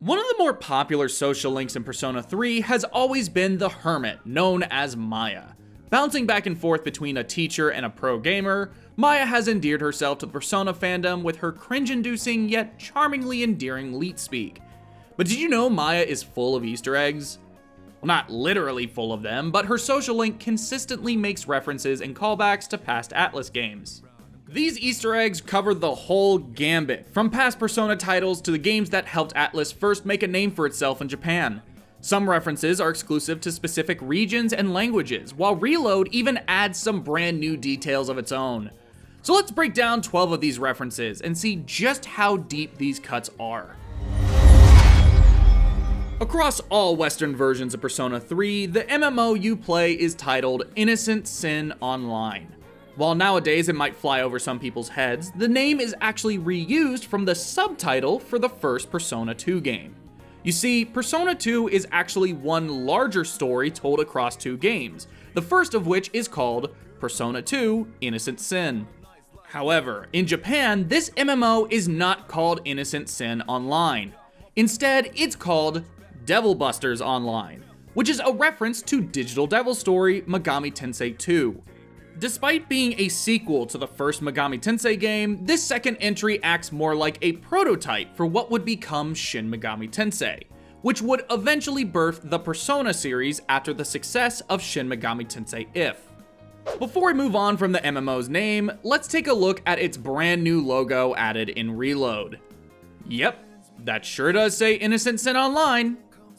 One of the more popular social links in Persona 3 has always been the Hermit, known as Maya. Bouncing back and forth between a teacher and a pro gamer, Maya has endeared herself to the Persona fandom with her cringe-inducing yet charmingly endearing leet speak. But did you know Maya is full of Easter eggs? Well, not literally full of them, but her social link consistently makes references and callbacks to past Atlus games. These Easter eggs cover the whole gambit, from past Persona titles to the games that helped Atlus first make a name for itself in Japan. Some references are exclusive to specific regions and languages, while Reload even adds some brand new details of its own. So let's break down 12 of these references and see just how deep these cuts are. Across all Western versions of Persona 3, the MMO you play is titled Innocent Sin Online. While nowadays it might fly over some people's heads, the name is actually reused from the subtitle for the first Persona 2 game. You see, Persona 2 is actually one larger story told across 2 games, the first of which is called Persona 2 Innocent Sin. However, in Japan, this MMO is not called Innocent Sin Online. Instead, it's called Devil Busters Online, which is a reference to Digital Devil story Megami Tensei 2. Despite being a sequel to the first Megami Tensei game, this second entry acts more like a prototype for what would become Shin Megami Tensei, which would eventually birth the Persona series after the success of Shin Megami Tensei If. Before we move on from the MMO's name, let's take a look at its brand new logo added in Reload. Yep, that sure does say Innocent Sin Online.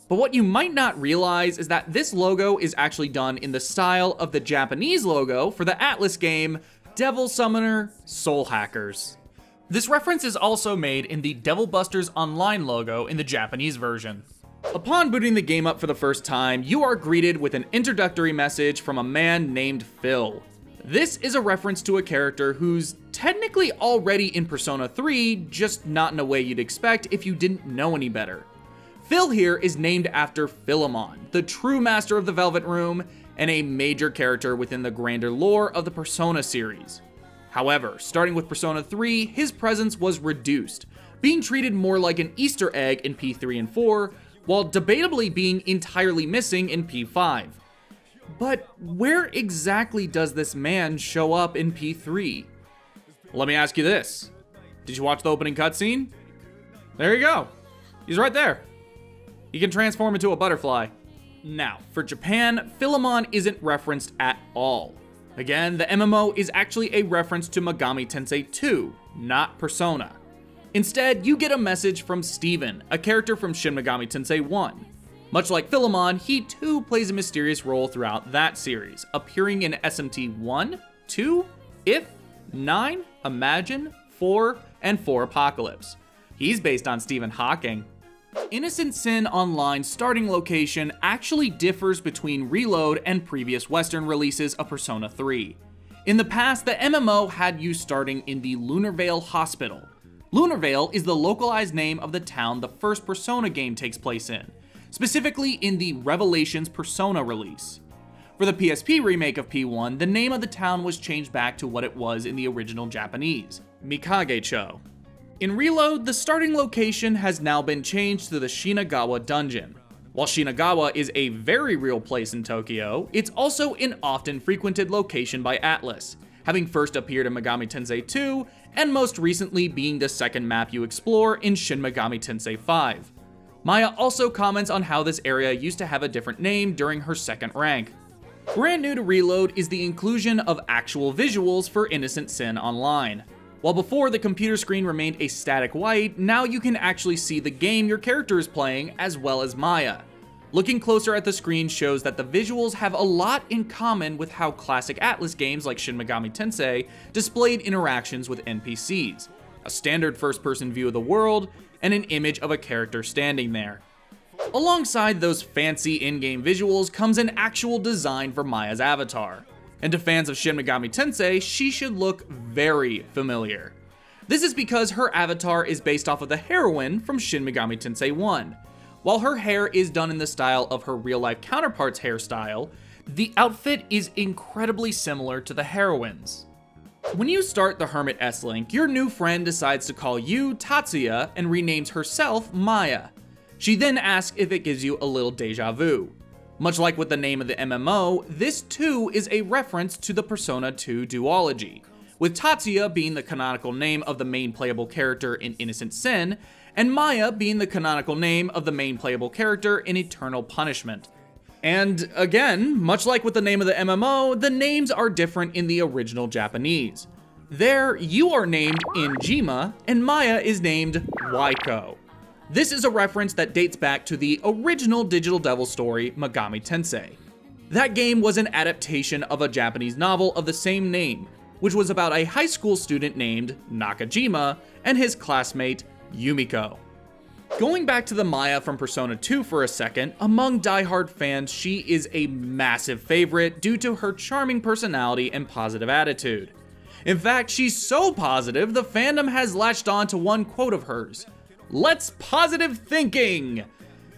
But what you might not realize is that this logo is actually done in the style of the Japanese logo for the Atlus game Devil Summoner Soul Hackers. This reference is also made in the Devil Busters Online logo in the Japanese version. Upon booting the game up for the first time, you are greeted with an introductory message from a man named Phil. This is a reference to a character who's technically already in Persona 3, just not in a way you'd expect if you didn't know any better. Phil here is named after Philemon, the true master of the Velvet Room, and a major character within the grander lore of the Persona series. However, starting with Persona 3, his presence was reduced, being treated more like an Easter egg in P3 and 4, while debatably being entirely missing in P5. But where exactly does this man show up in P3? Let me ask you this. Did you watch the opening cutscene? There you go. He's right there. He can transform into a butterfly. Now, for Japan, Philemon isn't referenced at all. Again, the MMO is actually a reference to Megami Tensei 2, not Persona. Instead, you get a message from Steven, a character from Shin Megami Tensei 1. Much like Philemon, he too plays a mysterious role throughout that series, appearing in SMT 1, 2, If, 9, Imagine, 4, and 4 Apocalypse. He's based on Stephen Hawking. Innocent Sin Online's starting location actually differs between Reload and previous Western releases of Persona 3. In the past, the MMO had you starting in the Lunarvale Hospital. Lunarvale is the localized name of the town the first Persona game takes place in, specifically in the Revelations Persona release. For the PSP remake of P1, the name of the town was changed back to what it was in the original Japanese, Mikage-cho. In Reload, the starting location has now been changed to the Shinagawa Dungeon. While Shinagawa is a very real place in Tokyo, it's also an often frequented location by Atlus, having first appeared in Megami Tensei 2, and most recently being the second map you explore in Shin Megami Tensei 5. Maya also comments on how this area used to have a different name during her second rank. Brand new to Reload is the inclusion of actual visuals for Innocent Sin Online. While before the computer screen remained a static white, now you can actually see the game your character is playing as well as Maya. Looking closer at the screen shows that the visuals have a lot in common with how classic Atlus games like Shin Megami Tensei displayed interactions with NPCs, a standard first-person view of the world, and an image of a character standing there. Alongside those fancy in-game visuals comes an actual design for Maya's avatar. And to fans of Shin Megami Tensei, she should look very familiar. This is because her avatar is based off of the heroine from Shin Megami Tensei 1. While her hair is done in the style of her real-life counterpart's hairstyle, the outfit is incredibly similar to the heroine's. When you start the Hermit S-Link, your new friend decides to call you Tatsuya and renames herself Maya. She then asks if it gives you a little deja vu. Much like with the name of the MMO, this too is a reference to the Persona 2 duology, with Tatsuya being the canonical name of the main playable character in Innocent Sin, and Maya being the canonical name of the main playable character in Eternal Punishment. And again, much like with the name of the MMO, the names are different in the original Japanese. There, you are named Injima, and Maya is named Waiko. This is a reference that dates back to the original Digital Devil story, Megami Tensei. That game was an adaptation of a Japanese novel of the same name, which was about a high school student named Nakajima and his classmate, Yumiko. Going back to the Maya from Persona 2 for a second, among diehard fans, she is a massive favorite due to her charming personality and positive attitude. In fact, she's so positive, the fandom has latched on to one quote of hers, "Let's positive thinking!"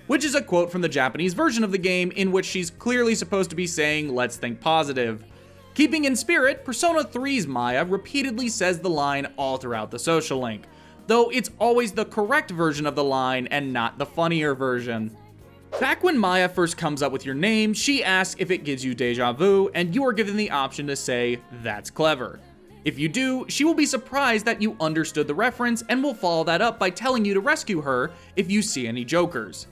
which is a quote from the Japanese version of the game in which she's clearly supposed to be saying, "Let's think positive." Keeping in spirit, Persona 3's Maya repeatedly says the line all throughout the social link, though it's always the correct version of the line and not the funnier version. Back when Maya first comes up with your name, she asks if it gives you deja vu, and you are given the option to say, "That's clever." If you do, she will be surprised that you understood the reference and will follow that up by telling you to rescue her if you see any jokers.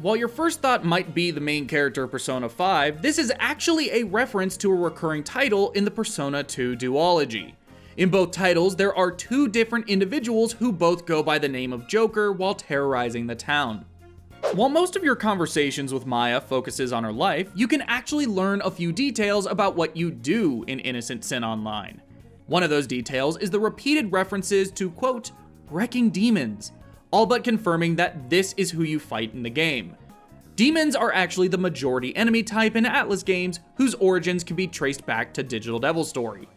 While your first thought might be the main character of Persona 5, this is actually a reference to a recurring title in the Persona 2 duology. In both titles, there are two different individuals who both go by the name of Joker while terrorizing the town. While most of your conversations with Maya focuses on her life, you can actually learn a few details about what you do in Innocent Sin Online. One of those details is the repeated references to, quote, "wrecking demons," all but confirming that this is who you fight in the game. Demons are actually the majority enemy type in Atlas games, whose origins can be traced back to Digital Devil story.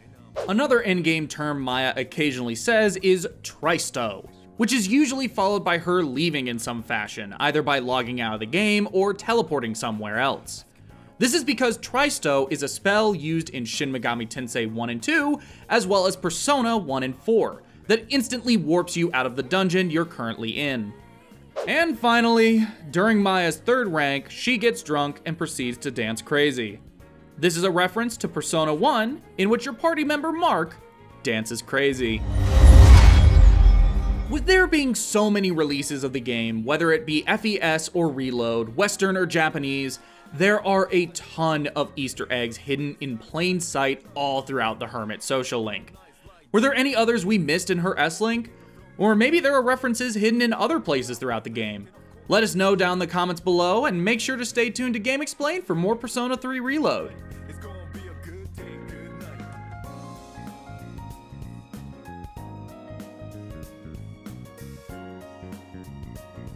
Another endgame term Maya occasionally says is Traesto, which is usually followed by her leaving in some fashion, either by logging out of the game or teleporting somewhere else. This is because Traesto is a spell used in Shin Megami Tensei 1 and 2, as well as Persona 1 and 4, that instantly warps you out of the dungeon you're currently in. And finally, during Maya's third rank, she gets drunk and proceeds to dance crazy. This is a reference to Persona 1, in which your party member Mark dances crazy. With there being so many releases of the game, whether it be FES or Reload, Western or Japanese, there are a ton of Easter eggs hidden in plain sight all throughout the Hermit social link. Were there any others we missed in her S-Link? Or maybe there are references hidden in other places throughout the game? Let us know down in the comments below, and make sure to stay tuned to GameXplain for more Persona 3 Reload.